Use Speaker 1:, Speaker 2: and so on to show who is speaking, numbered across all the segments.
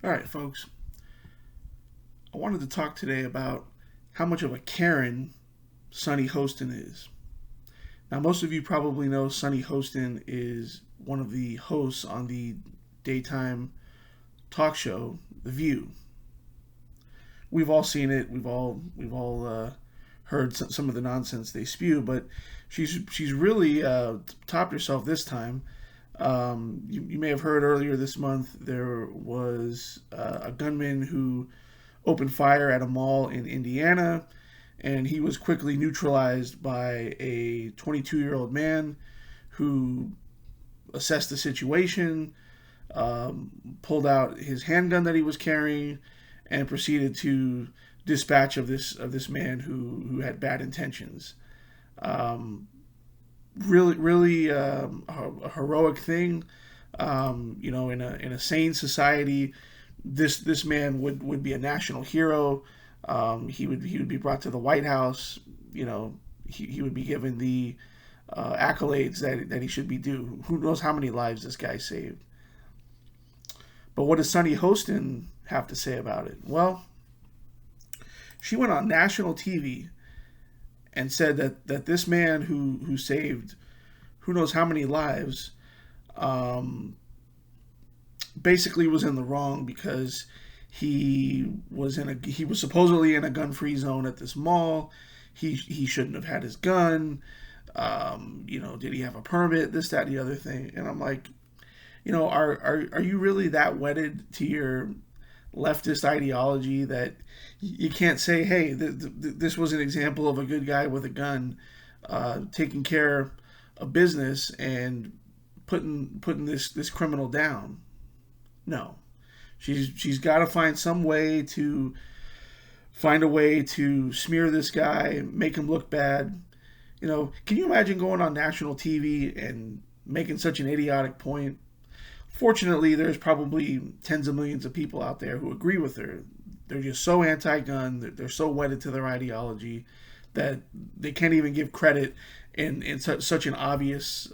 Speaker 1: All right, folks. I wanted to talk today about how much of a Karen Sunny Hostin is. Now, most of you probably know Sunny Hostin is one of the hosts on the daytime talk show, The View. We've all seen it. We've all heard some of the nonsense they spew, but she's really topped herself this time. You may have heard earlier this month there was a gunman who opened fire at a mall in Indiana, and he was quickly neutralized by a 22-year-old man who assessed the situation, pulled out his handgun that he was carrying, and proceeded to dispatch of this man who had bad intentions. Um, really a heroic thing. In a sane society, this man would be a national hero. He would be brought to the White House. He would be given the accolades that he should be due. Who knows how many lives this guy saved? But what does Sunny Hostin have to say about it? Well, she went on national TV and said that this man who saved who knows how many lives um, basically was in the wrong because he was supposedly in a gun free zone at this mall. He shouldn't have had his gun. Did he have a permit? This, that, and the other thing. And I'm like, are you really that wedded to your leftist ideology that you can't say, hey, this was an example of a good guy with a gun taking care of business and putting this criminal down? No, she's got to find a way to smear this guy, make him look bad. Can you imagine going on national TV and making such an idiotic point? Fortunately, there's probably tens of millions of people out there who agree with her. They're just so anti-gun, they're so wedded to their ideology that they can't even give credit in such an obvious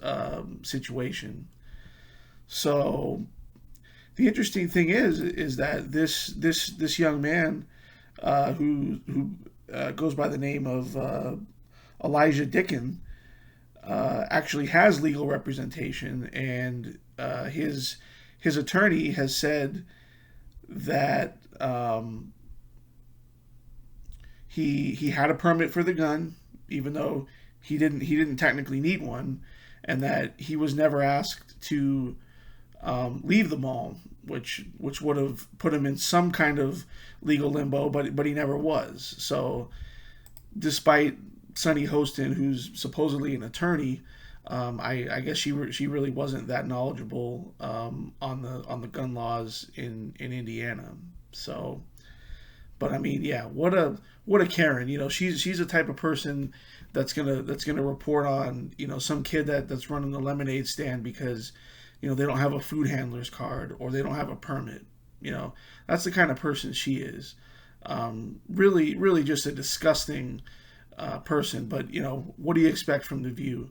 Speaker 1: situation. So the interesting thing is that this young man who goes by the name of Elijah Dickin actually has legal representation, and his attorney has said that he had a permit for the gun, even though he didn't technically need one, and that he was never asked to leave the mall, which would have put him in some kind of legal limbo, but he never was. So, despite Sunny Hostin, who's supposedly an attorney, I guess she really wasn't that knowledgeable on the gun laws in Indiana. So, but I mean, yeah, what a Karen. She's the type of person that's gonna report on some kid that's running the lemonade stand because they don't have a food handler's card or they don't have a permit. That's the kind of person she is. Really just a disgusting person. But what do you expect from The View?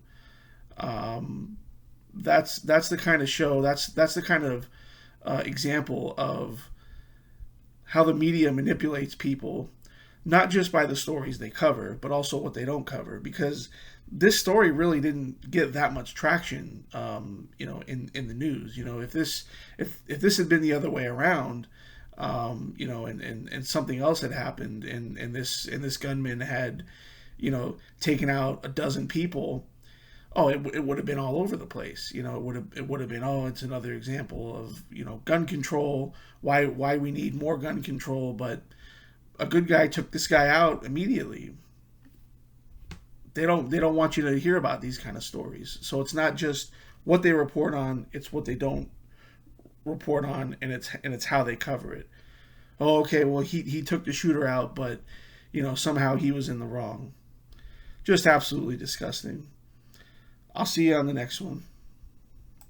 Speaker 1: That's the kind of show. That's the kind of example of how the media manipulates people, not just by the stories they cover, but also what they don't cover. Because this story really didn't get that much traction, in the news. If this had been the other way around, and something else had happened, and this gunman had, taken out a dozen people. Oh, it would have been all over the place. It would have been, oh, it's another example of gun control. Why we need more gun control? But a good guy took this guy out immediately. They don't want you to hear about these kind of stories. So it's not just what they report on; it's what they don't report on, and it's how they cover it. Oh, okay, well he took the shooter out, but somehow he was in the wrong. Just absolutely disgusting. I'll see you on the next one.